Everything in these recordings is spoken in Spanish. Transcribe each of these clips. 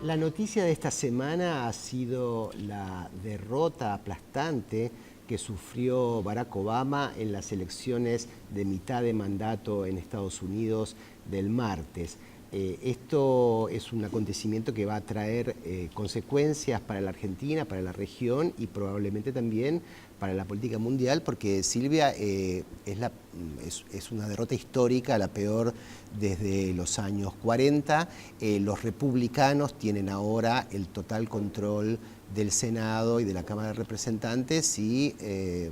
La noticia de esta semana ha sido la derrota aplastante que sufrió Barack Obama en las elecciones de mitad de mandato en Estados Unidos del martes. Esto es un acontecimiento que va a traer consecuencias para la Argentina, para la región y probablemente también para la política mundial, porque Silvia, es una derrota histórica, la peor desde los años 40. Los republicanos tienen ahora el total control del Senado y de la Cámara de Representantes y,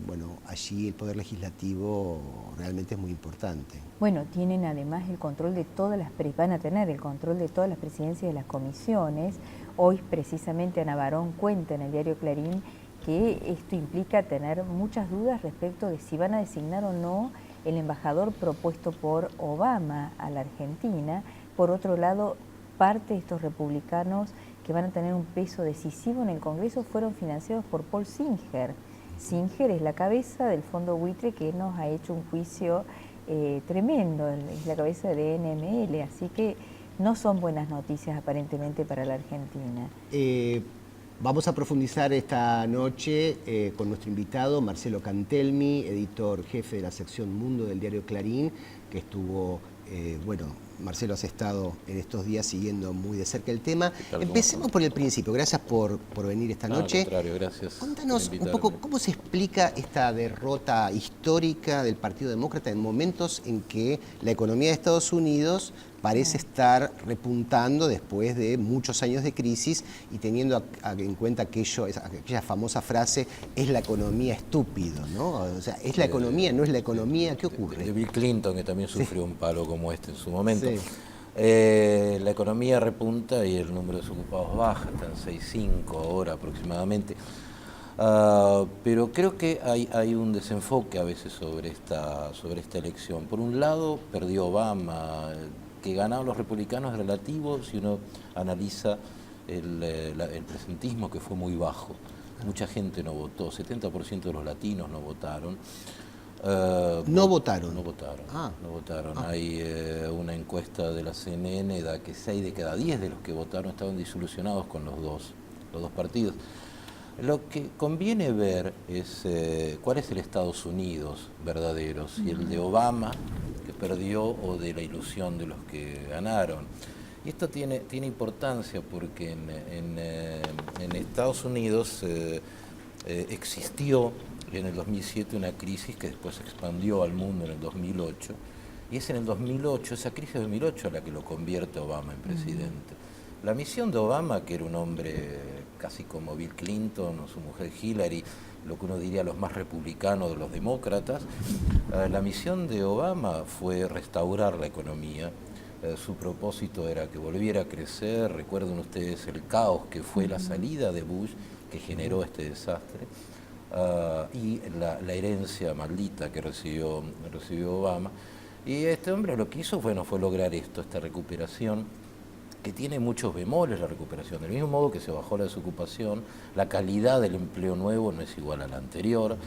bueno, allí el Poder Legislativo realmente es muy importante. Bueno, tienen además el control de todas van a tener el control de todas las presidencias de las comisiones. Hoy precisamente Ana Barón cuenta en el diario Clarín que esto implica tener muchas dudas respecto de si van a designar o no el embajador propuesto por Obama a la Argentina. Por otro lado, parte de estos republicanos que van a tener un peso decisivo en el Congreso fueron financiados por Paul Singer. Singer es la cabeza del fondo buitre que nos ha hecho un juicio tremendo, es la cabeza de NML, así que no son buenas noticias aparentemente para la Argentina. Vamos a profundizar esta noche con nuestro invitado Marcelo Cantelmi, editor jefe de la sección Mundo del diario Clarín, que estuvo, bueno, Marcelo, has estado en estos días siguiendo muy de cerca el tema. Empecemos por el principio. Gracias por venir esta noche. Al contrario, gracias. Cuéntanos un poco cómo se explica esta derrota histórica del Partido Demócrata en momentos en que la economía de Estados Unidos parece estar repuntando después de muchos años de crisis y teniendo en cuenta aquella famosa frase, es la economía estúpido, ¿no? O sea, es la economía, no es la economía. ¿Qué ocurre? De Bill Clinton, que también sufrió un palo como este en su momento. Sí. La economía repunta y el número de desocupados baja, está en 6,5 ahora aproximadamente. Pero creo que hay un desenfoque a veces sobre esta elección. Por un lado, perdió Obama, que ganaron los republicanos relativos, si uno analiza el presentismo, que fue muy bajo. Mucha gente no votó, 70% de los latinos no votaron. ¿No votaron? No votaron, Ah. no votaron. Hay una encuesta de la CNN da que 6 de cada 10 de los que votaron estaban desilusionados con los dos partidos. Lo que conviene ver es cuál es el Estados Unidos verdadero, si el de Obama, que perdió, o de la ilusión de los que ganaron. Y esto tiene importancia porque en Estados Unidos existió en el 2007 una crisis que después se expandió al mundo en el 2008, y es en el 2008, esa crisis de 2008, a la que lo convierte Obama en presidente. La misión de Obama, que era un hombre casi como Bill Clinton o su mujer Hillary, lo que uno diría los más republicanos de los demócratas, la misión de Obama fue restaurar la economía. Su propósito era que volviera a crecer. Recuerden ustedes el caos que fue la salida de Bush, que generó este desastre. Y la herencia maldita que recibió Obama. Y este hombre lo que hizo fue lograr esta recuperación, que tiene muchos bemoles la recuperación. Del mismo modo que se bajó la desocupación, la calidad del empleo nuevo no es igual a la anterior,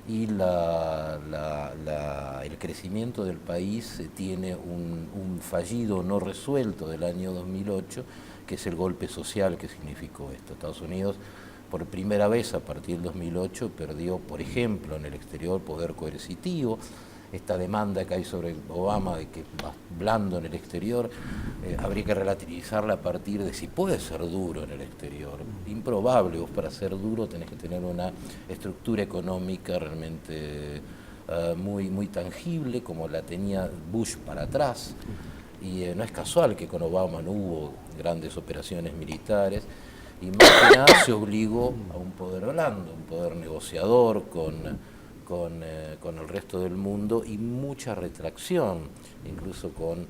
y el crecimiento del país tiene un fallido no resuelto del año 2008, que es el golpe social que significó esto. Estados Unidos, por primera vez a partir del 2008, perdió, por ejemplo, en el exterior poder coercitivo. Esta demanda que hay sobre Obama de que va blando en el exterior, habría que relativizarla a partir de si puede ser duro en el exterior. Improbable. Vos, para ser duro tenés que tener una estructura económica realmente muy tangible, como la tenía Bush para atrás. Y no es casual que con Obama no hubo grandes operaciones militares, y más que nada se obligó a un poder blando, un poder negociador con el resto del mundo, y mucha retracción, incluso con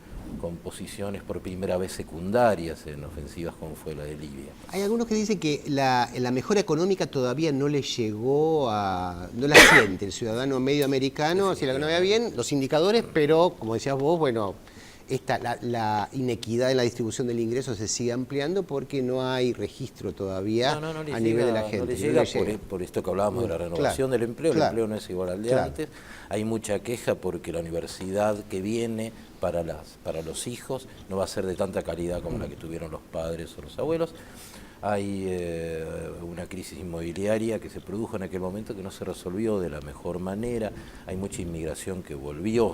posiciones por primera vez secundarias en ofensivas como fue la de Libia. Hay algunos que dicen que la mejora económica todavía no le llegó no la siente el ciudadano medio americano, si la economía bien, los indicadores, pero como decías vos, bueno, la inequidad en la distribución del ingreso se sigue ampliando porque no hay registro todavía a nivel de la gente. No le llega por esto que hablábamos de la renovación del empleo. El empleo no es igual al de antes. Hay mucha queja porque la universidad que viene para los hijos no va a ser de tanta calidad como la que tuvieron los padres o los abuelos. Hay una crisis inmobiliaria que se produjo en aquel momento que no se resolvió de la mejor manera. Hay mucha inmigración que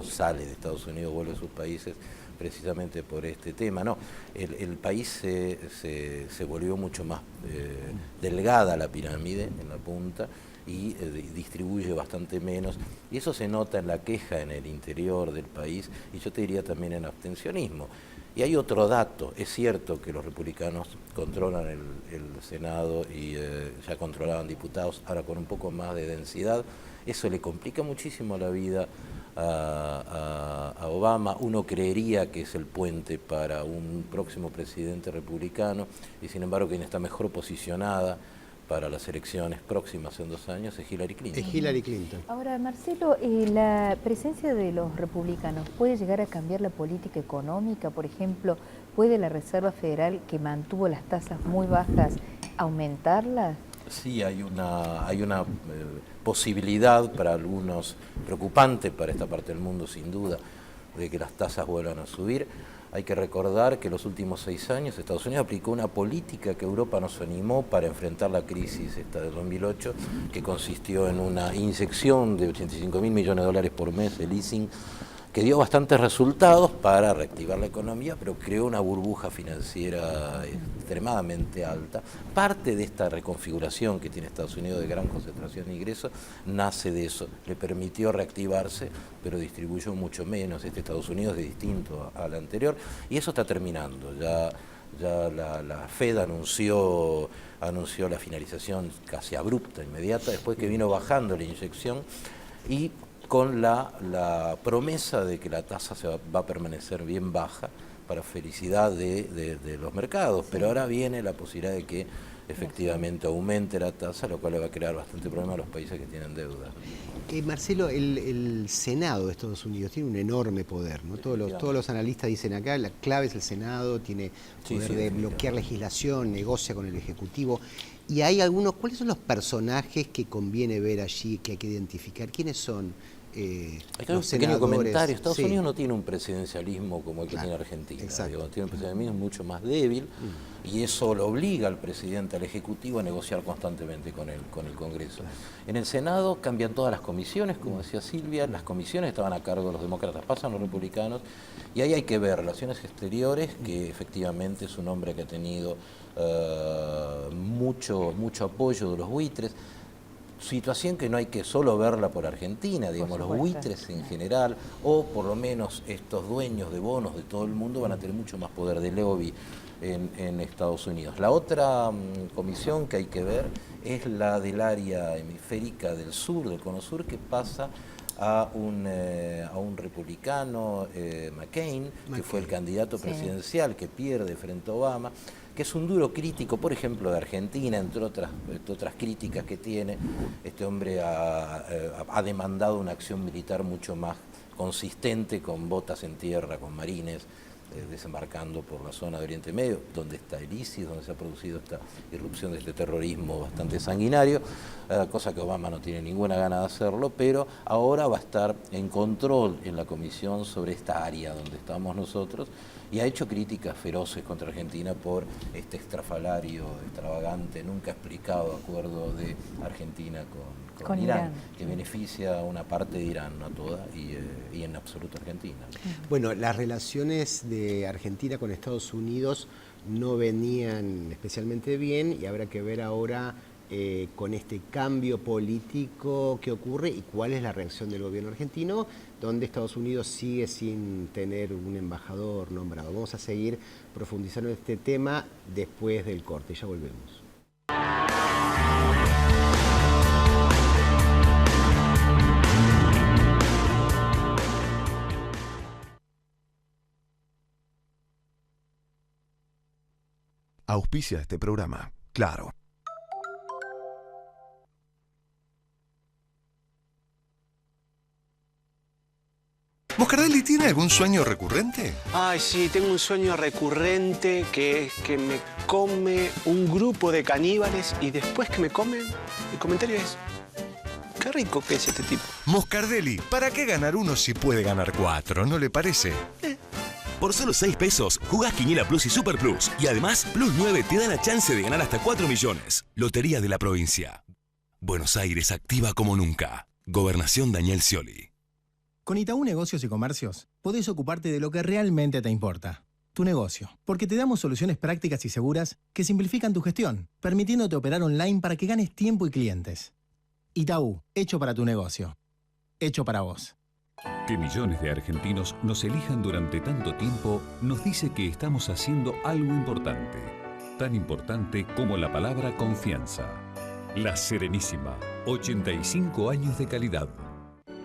sale de Estados Unidos, vuelve a sus países precisamente por este tema. No, el país se volvió mucho más delgada la pirámide en la punta y distribuye bastante menos, y eso se nota en la queja en el interior del país, y yo te diría también en abstencionismo. Y hay otro dato, es cierto que los republicanos controlan el Senado y ya controlaban diputados, ahora con un poco más de densidad, eso le complica muchísimo la vida a Obama. Uno creería que es el puente para un próximo presidente republicano, y sin embargo quien está mejor posicionada para las elecciones próximas en 2 años es Hillary Clinton. Es Hillary Clinton. Ahora, Marcelo, ¿la presencia de los republicanos puede llegar a cambiar la política económica? Por ejemplo, ¿puede la Reserva Federal, que mantuvo las tasas muy bajas, aumentarlas? Sí, hay una posibilidad para algunos, preocupante para esta parte del mundo sin duda, de que las tasas vuelvan a subir. Hay que recordar que en los últimos 6 años Estados Unidos aplicó una política que Europa nos animó para enfrentar la crisis esta de 2008, que consistió en una inyección de 85.000 millones de dólares por mes de leasing, que dio bastantes resultados para reactivar la economía, pero creó una burbuja financiera extremadamente alta. Parte de esta reconfiguración que tiene Estados Unidos de gran concentración de ingresos nace de eso. Le permitió reactivarse, pero distribuyó mucho menos. Este Estados Unidos es distinto al anterior, y eso está terminando. Ya la Fed anunció la finalización casi abrupta, inmediata, después que vino bajando la inyección, y con la promesa de que la tasa va a permanecer bien baja para felicidad de los mercados, pero ahora viene la posibilidad de que efectivamente aumente la tasa, lo cual le va a crear bastante problema a los países que tienen deuda. Marcelo, el Senado de Estados Unidos tiene un enorme poder, ¿no? Todos los analistas dicen acá, la clave es el Senado, tiene poder de bloquear legislación, negocia con el Ejecutivo. Y hay ¿cuáles son los personajes que conviene ver allí, que hay que identificar? ¿Quiénes son? Hay un pequeño comentario. Estados Unidos no tiene un presidencialismo como el que tiene Argentina. Tiene un presidencialismo mucho más débil, y eso lo obliga al presidente, al Ejecutivo, a negociar constantemente con el Congreso. En el Senado cambian todas las comisiones, como decía Silvia. Las comisiones estaban a cargo de los demócratas, pasan los republicanos, y ahí hay que ver relaciones exteriores, que efectivamente es un hombre que ha tenido mucho apoyo de los buitres. Situación que no hay que solo verla por Argentina, digamos, los buitres en general, o por lo menos estos dueños de bonos de todo el mundo, van a tener mucho más poder de lobby en Estados Unidos. La otra comisión que hay que ver es la del área hemisférica del sur, del cono sur, que pasa a un republicano, McCain, que fue el candidato presidencial que pierde frente a Obama, que es un duro crítico, por ejemplo, de Argentina, entre otras críticas que tiene. Este hombre ha demandado una acción militar mucho más consistente, con botas en tierra, con marines, desembarcando por la zona de Oriente Medio, donde está el ISIS, donde se ha producido esta irrupción de este terrorismo bastante sanguinario, cosa que Obama no tiene ninguna gana de hacerlo, pero ahora va a estar en control en la comisión sobre esta área donde estamos nosotros, y ha hecho críticas feroces contra Argentina por este estrafalario, extravagante, nunca explicado acuerdo de Argentina con Irán, que beneficia a una parte de Irán, no a toda, y en absoluto Argentina. Bueno, las relaciones de Argentina con Estados Unidos no venían especialmente bien, y habrá que ver ahora con este cambio político que ocurre y cuál es la reacción del gobierno argentino, donde Estados Unidos sigue sin tener un embajador nombrado. Vamos a seguir profundizando en este tema después del corte, ya volvemos. Auspicia este programa, Claro. ¿Moscardelli tiene algún sueño recurrente? Ay, sí, tengo un sueño recurrente que es que me come un grupo de caníbales y después que me comen, el comentario es: qué rico que es este tipo. Moscardelli, ¿para qué ganar uno si puede ganar 4? ¿No le parece? Por solo 6 pesos, jugás Quiniela Plus y Super Plus. Y además, Plus 9 te da la chance de ganar hasta 4 millones. Lotería de la provincia. Buenos Aires activa como nunca. Gobernación Daniel Scioli. Con Itaú Negocios y Comercios, podés ocuparte de lo que realmente te importa. Tu negocio. Porque te damos soluciones prácticas y seguras que simplifican tu gestión, permitiéndote operar online para que ganes tiempo y clientes. Itaú, hecho para tu negocio. Hecho para vos. Que millones de argentinos nos elijan durante tanto tiempo nos dice que estamos haciendo algo importante. Tan importante como la palabra confianza. La Serenísima. 85 años de calidad.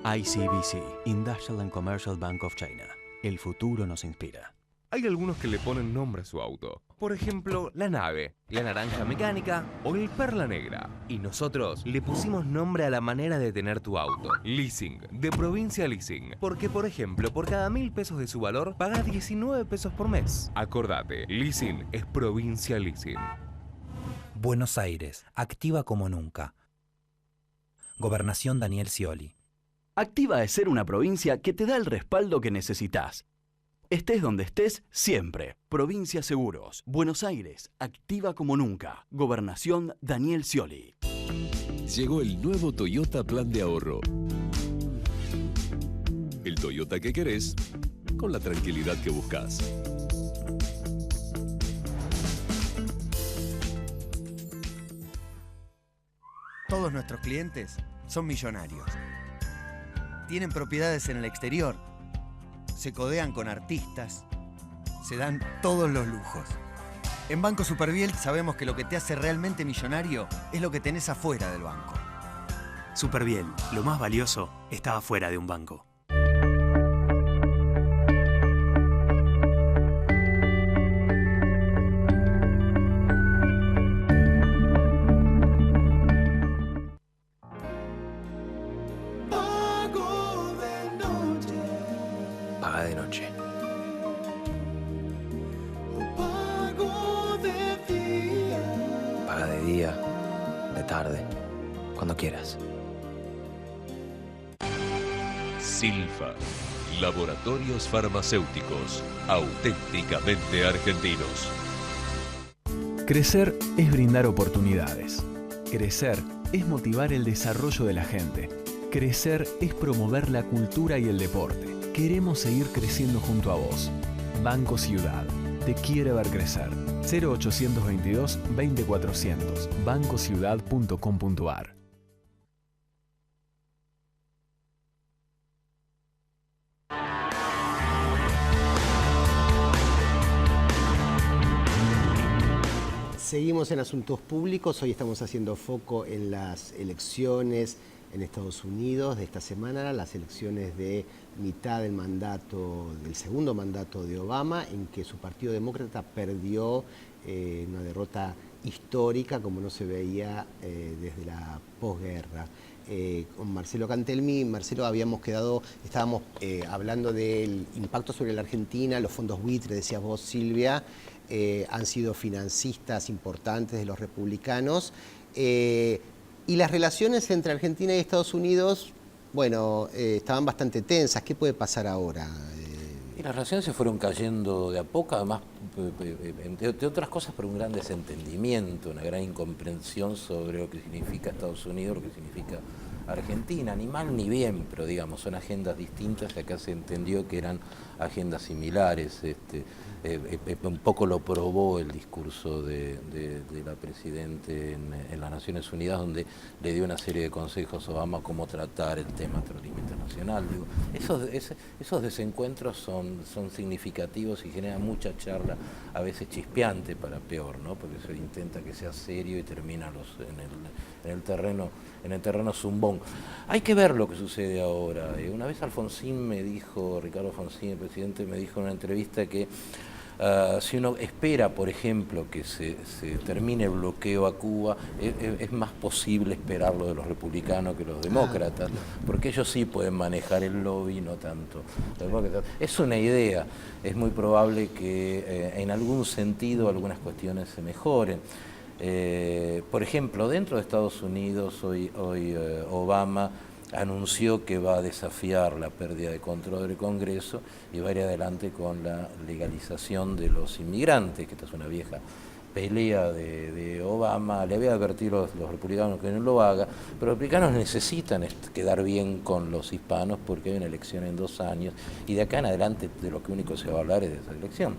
ICBC, Industrial and Commercial Bank of China. El futuro nos inspira. Hay algunos que le ponen nombre a su auto. Por ejemplo, la nave, la naranja mecánica o el perla negra. Y nosotros le pusimos nombre a la manera de tener tu auto. Leasing, de Provincia Leasing. Porque, por ejemplo, por cada 1.000 pesos de su valor, pagás 19 pesos por mes. Acordate, Leasing es Provincia Leasing. Buenos Aires, activa como nunca. Gobernación Daniel Scioli. Activa es ser una provincia que te da el respaldo que necesitas. Estés donde estés, siempre. Provincia Seguros. Buenos Aires, activa como nunca. Gobernación Daniel Scioli. Llegó el nuevo Toyota Plan de Ahorro. El Toyota que querés, con la tranquilidad que buscas. Todos nuestros clientes son millonarios. Tienen propiedades en el exterior, se codean con artistas, se dan todos los lujos. En Banco Superviel sabemos que lo que te hace realmente millonario es lo que tenés afuera del banco. Superviel, lo más valioso está afuera de un banco. Paga de noche. Paga de día, de tarde, cuando quieras. Silfa, laboratorios farmacéuticos, auténticamente argentinos. Crecer es brindar oportunidades. Crecer es motivar el desarrollo de la gente. Crecer es promover la cultura y el deporte. Queremos seguir creciendo junto a vos. Banco Ciudad. Te quiere ver crecer. 0822 20400. bancociudad.com.ar. Seguimos en asuntos públicos. Hoy estamos haciendo foco en las elecciones en Estados Unidos de esta semana, las elecciones de mitad del mandato, del segundo mandato de Obama, en que su Partido Demócrata perdió una derrota histórica como no se veía desde la posguerra. Con Marcelo Cantelmi, Marcelo, estábamos hablando del impacto sobre la Argentina, los fondos buitre, decías vos, Silvia, han sido financistas importantes de los republicanos. Y las relaciones entre Argentina y Estados Unidos, bueno, estaban bastante tensas. ¿Qué puede pasar ahora? Y las relaciones se fueron cayendo de a poco, además, entre otras cosas, por un gran desentendimiento, una gran incomprensión sobre lo que significa Estados Unidos, lo que significa Argentina. Ni mal ni bien, pero digamos, son agendas distintas y acá se entendió que eran agendas similares. Un poco lo probó el discurso de la Presidente en las Naciones Unidas, donde le dio una serie de consejos a Obama cómo tratar el tema terrorismo internacional. Digo, esos desencuentros son significativos y generan mucha charla, a veces chispeante para peor, ¿no? Porque se intenta que sea serio y termina en el terreno zumbón. Hay que ver lo que sucede ahora. Una vez Ricardo Alfonsín, el presidente, me dijo en una entrevista que Si uno espera, por ejemplo, que se termine el bloqueo a Cuba, es más posible esperarlo de los republicanos que los demócratas, porque ellos sí pueden manejar el lobby, no tanto los demócratas. Es una idea, es muy probable que en algún sentido algunas cuestiones se mejoren. Por ejemplo, dentro de Estados Unidos hoy Obama anunció que va a desafiar la pérdida de control del Congreso y va a ir adelante con la legalización de los inmigrantes, que esta es una vieja pelea de Obama. Le había advertido a los republicanos que no lo haga, pero los republicanos necesitan quedar bien con los hispanos porque hay una elección en 2 años y de acá en adelante de lo que único se va a hablar es de esa elección.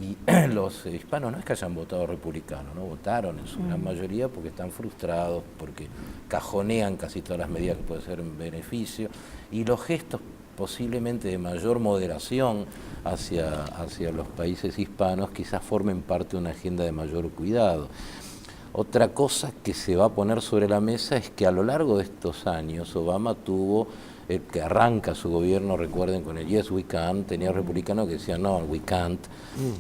Y los hispanos no es que hayan votado republicano, no votaron en su gran mayoría porque están frustrados, porque cajonean casi todas las medidas que pueden ser en beneficio, y los gestos posiblemente de mayor moderación hacia los países hispanos quizás formen parte de una agenda de mayor cuidado. Otra cosa que se va a poner sobre la mesa es que a lo largo de estos años Obama tuvo, el que arranca su gobierno, recuerden, con el Yes We Can, tenía republicanos que decían no, we can't.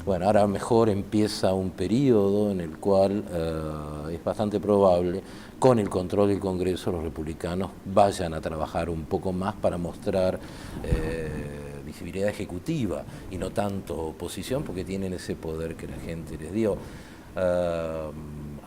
Bueno, ahora mejor empieza un periodo en el cual es bastante probable, con el control del Congreso, los republicanos vayan a trabajar un poco más para mostrar visibilidad ejecutiva y no tanto oposición, porque tienen ese poder que la gente les dio.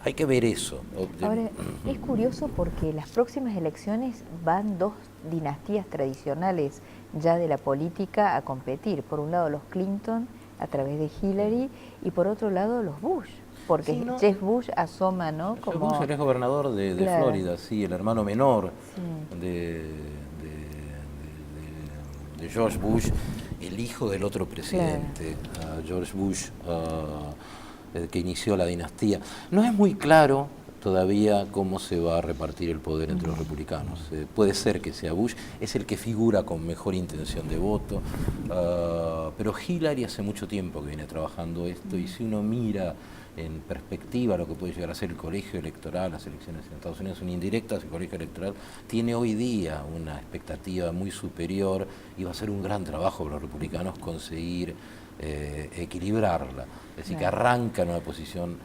Hay que ver eso. Ahora, es curioso porque las próximas elecciones van 2 dinastías tradicionales ya de la política a competir. Por un lado los Clinton a través de Hillary y por otro lado los Bush, porque sí, ¿no? Jeff Bush asoma, ¿no? Jeff Bush es gobernador de claro. Florida, sí, el hermano menor sí. de George Bush, el hijo del otro presidente, claro. George Bush, que inició la dinastía. No es muy claro todavía cómo se va a repartir el poder entre los republicanos. Puede ser que sea Bush, es el que figura con mejor intención de voto, pero Hillary hace mucho tiempo que viene trabajando esto, y si uno mira en perspectiva lo que puede llegar a ser el colegio electoral, las elecciones en Estados Unidos son indirectas, el colegio electoral tiene hoy día una expectativa muy superior y va a ser un gran trabajo para los republicanos conseguir equilibrarla, es decir, que arranca en una posición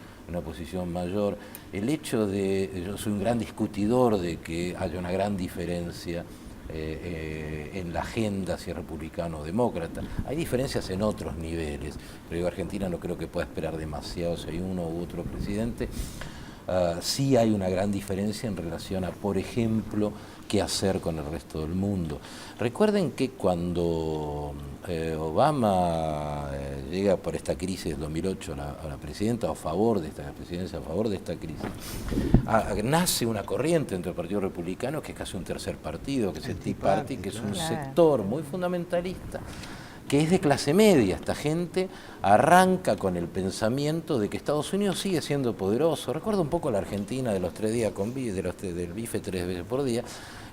mayor. El hecho de, yo soy un gran discutidor de que haya una gran diferencia en la agenda si es republicano o demócrata. Hay diferencias en otros niveles, pero yo Argentina no creo que pueda esperar demasiado si hay uno u otro presidente. Sí hay una gran diferencia en relación a, por ejemplo, qué hacer con el resto del mundo. Recuerden que cuando Obama llega por esta crisis del 2008 a la presidenta, a favor de esta presidencia, a favor de esta crisis, nace una corriente entre el Partido Republicano, que es casi un tercer partido, que es el Tea Party, que es un sector muy fundamentalista, que es de clase media. Esta gente arranca con el pensamiento de que Estados Unidos sigue siendo poderoso. Recuerda un poco la Argentina de los 3 días del bife 3 veces por día.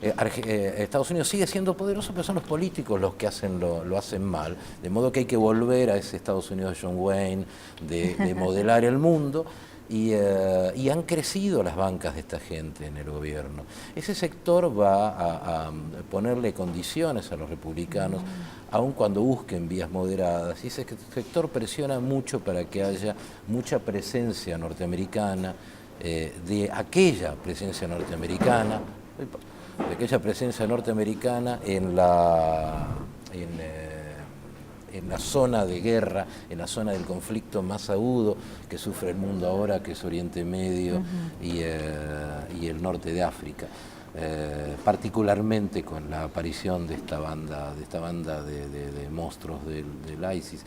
Estados Unidos sigue siendo poderoso, pero son los políticos los que lo hacen mal. De modo que hay que volver a ese Estados Unidos de John Wayne, de modelar el mundo. Y han crecido las bancas de esta gente en el gobierno. Ese sector va a ponerle condiciones a los republicanos, aun cuando busquen vías moderadas, y ese sector presiona mucho para que haya mucha presencia norteamericana, de aquella presencia norteamericana en la zona de guerra, en la zona del conflicto más agudo que sufre el mundo ahora, que es Oriente Medio y el norte de África, particularmente con la aparición de esta banda de monstruos del ISIS.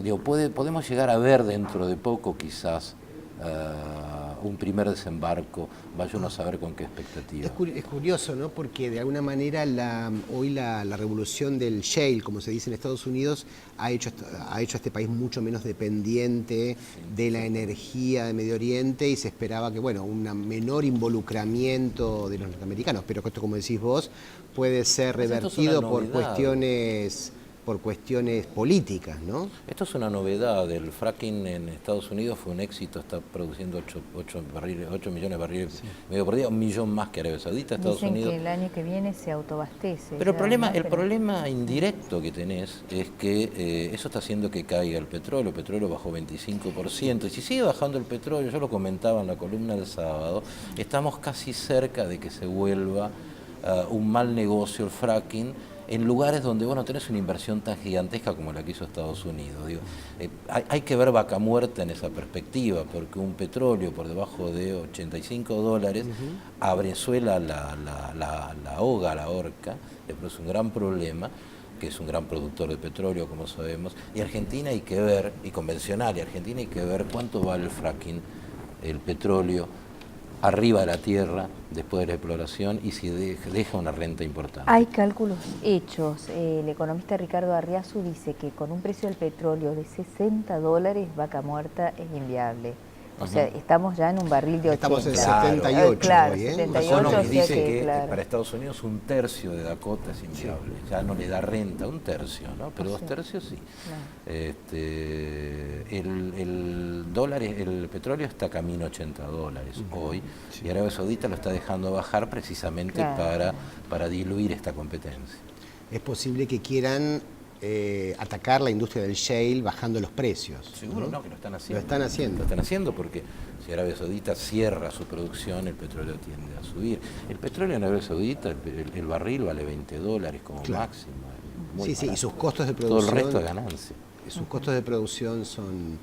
Digo, podemos llegar a ver dentro de poco quizás un primer desembarco, vaya uno a saber con qué expectativa. Es curioso, ¿no? Porque de alguna manera hoy la revolución del shale, como se dice en Estados Unidos, ha hecho a este país mucho menos dependiente de la energía de Medio Oriente, y se esperaba que, bueno, un menor involucramiento de los norteamericanos, pero esto, como decís vos, puede ser revertido por por cuestiones políticas, ¿no? Esto es una novedad. El fracking en Estados Unidos fue un éxito, está produciendo 8 millones de barriles medio por día, 1 millón más que Arabia Saudita. Estados Dicen Unidos. que el año que viene se autoabastece. Pero ya, el problema indirecto que tenés es que eso está haciendo que caiga el petróleo bajó 25%, y si sigue bajando el petróleo, yo lo comentaba en la columna del sábado, estamos casi cerca de que se vuelva un mal negocio el fracking en lugares donde vos no tenés una inversión tan gigantesca como la que hizo Estados Unidos. Digo, hay que ver vaca muerta en esa perspectiva, porque un petróleo por debajo de $85, a Venezuela la ahoga, la horca, le produce un gran problema, que es un gran productor de petróleo, como sabemos, y Argentina hay que ver, y convencional, y Argentina hay que ver cuánto vale el fracking, el petróleo, arriba de la tierra, después de la exploración, y si deja una renta importante. Hay cálculos hechos. El economista Ricardo Arriazu dice que con un precio del petróleo de $60, vaca muerta es inviable. O sea, estamos ya en un barril de 80. Estamos en 78 claro, hoy, ¿eh? 78, Nos dice que claro. para Estados Unidos 1/3 de Dakota es inviable. Ya no le da renta, 1/3, ¿no? Pero 2/3 sí. Claro. El dólar, el petróleo está camino a $80 hoy, y Arabia Saudita lo está dejando bajar precisamente para diluir esta competencia. Es posible que quieran atacar la industria del shale bajando los precios. Seguro no, que lo están haciendo. Lo están haciendo. Lo están haciendo porque si Arabia Saudita cierra su producción, el petróleo tiende a subir. El petróleo en Arabia Saudita, el barril vale $20 como máximo. Sí, sí, y sus costos de producción... Todo el resto es ganancia. Sus costos de producción son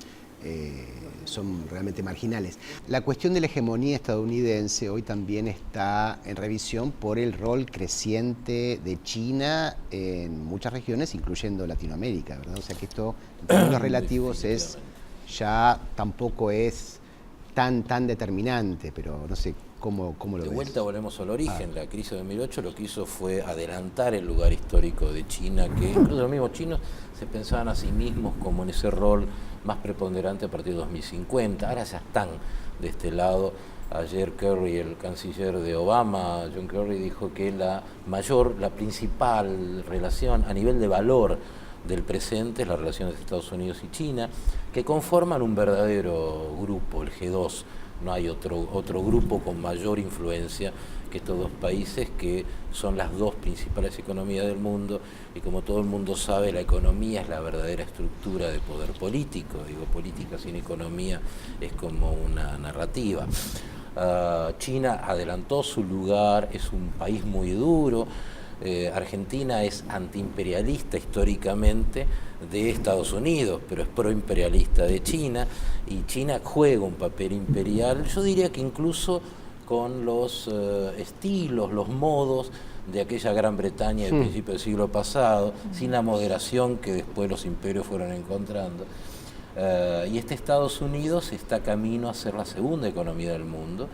realmente marginales. La cuestión de la hegemonía estadounidense hoy también está en revisión por el rol creciente de China en muchas regiones, incluyendo Latinoamérica, ¿verdad? O sea que esto, en términos relativos, ya tampoco es tan determinante, pero no sé cómo lo ves. De vuelta volvemos al origen. La crisis de 2008 lo que hizo fue adelantar el lugar histórico de China, que incluso los mismos chinos se pensaban a sí mismos como en ese rol más preponderante a partir de 2050. Ahora ya están de este lado. Ayer Kerry, el canciller de Obama, John Kerry, dijo que la principal relación a nivel de valor del presente es la relación de Estados Unidos y China, que conforman un verdadero grupo, el G2. No hay otro grupo con mayor influencia que estos dos países, que son las dos principales economías del mundo, y como todo el mundo sabe, la economía es la verdadera estructura de poder político. Digo, política sin economía es como una narrativa. China adelantó su lugar, es un país muy duro. Argentina es antiimperialista históricamente de Estados Unidos, pero es proimperialista de China, y China juega un papel imperial, yo diría que incluso con los estilos, los modos de aquella Gran Bretaña del principio del siglo pasado, sin la moderación que después los imperios fueron encontrando. Y este Estados Unidos está camino a ser la segunda economía del mundo.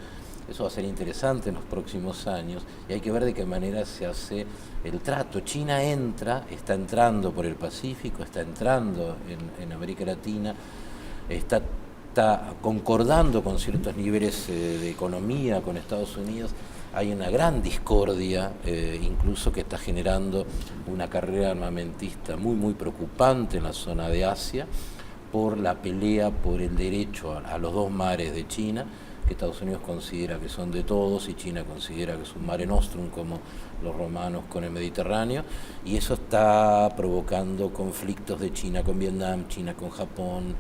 Eso va a ser interesante en los próximos años, y hay que ver de qué manera se hace el trato. China está entrando por el Pacífico, está entrando en América Latina, está concordando con ciertos niveles de economía con Estados Unidos. Hay una gran discordia, incluso que está generando una carrera armamentista muy preocupante en la zona de Asia, por la pelea por el derecho a los dos mares de China, que Estados Unidos considera que son de todos y China considera que es un mare nostrum, como los romanos con el Mediterráneo, y eso está provocando conflictos de China con Vietnam, China con Japón,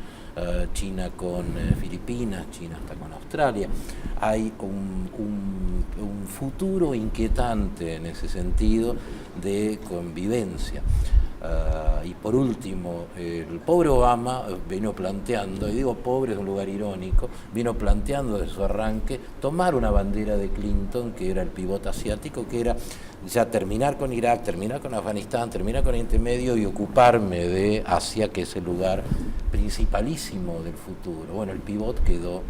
China con Filipinas, China hasta con Australia. Hay un futuro inquietante en ese sentido de convivencia. Y por último, el pobre Obama vino planteando, y digo pobre es un lugar irónico, vino planteando desde su arranque tomar una bandera de Clinton, que era el pivote asiático, que era ya terminar con Irak, terminar con Afganistán, terminar con Oriente Medio y ocuparme de Asia, que es el lugar principalísimo del futuro. Bueno, el pivot quedó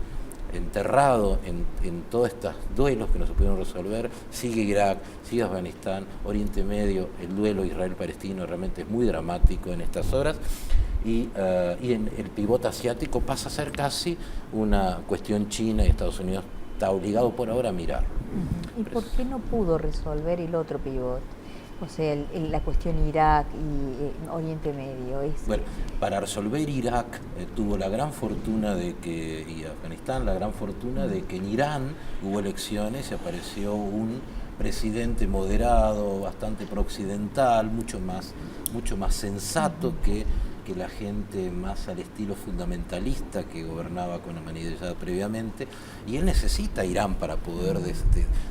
enterrado en todos estos duelos que no se pudieron resolver. Sigue Irak, sigue Afganistán, Oriente Medio. El duelo Israel-Palestino realmente es muy dramático en estas horas, y el pivote asiático pasa a ser casi una cuestión China, y Estados Unidos está obligado por ahora a mirar. ¿Y por qué no pudo resolver el otro pivote? O sea, la cuestión Irak y Oriente Medio. Bueno, para resolver Irak tuvo la gran fortuna de que, y Afganistán, la gran fortuna de que en Irán hubo elecciones y apareció un presidente moderado, bastante prooccidental, mucho más sensato que la gente más al estilo fundamentalista que gobernaba con Ahmadinejad previamente, y él necesita a Irán para poder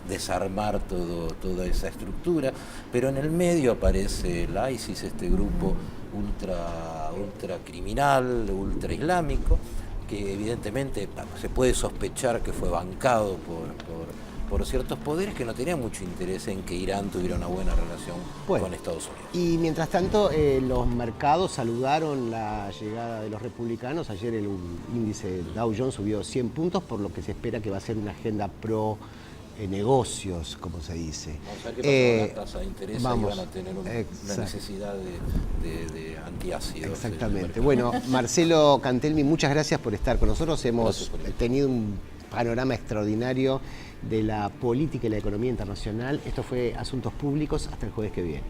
desarmar toda esa estructura, pero en el medio aparece el ISIS, este grupo ultra criminal, ultra islámico, que evidentemente se puede sospechar que fue bancado por ciertos poderes que no tenían mucho interés en que Irán tuviera una buena relación con Estados Unidos. Y mientras tanto, los mercados saludaron la llegada de los republicanos. Ayer el índice Dow Jones subió 100 puntos, por lo que se espera que va a ser una agenda pro negocios, como se dice. Vamos a ver qué pasa con la tasa de interés, ahí van a tener una necesidad de antiácidos. Exactamente. Bueno, Marcelo Cantelmi, muchas gracias por estar con nosotros. Hemos tenido un panorama extraordinario de la política y la economía internacional. Esto fue Asuntos Públicos. Hasta el jueves que viene.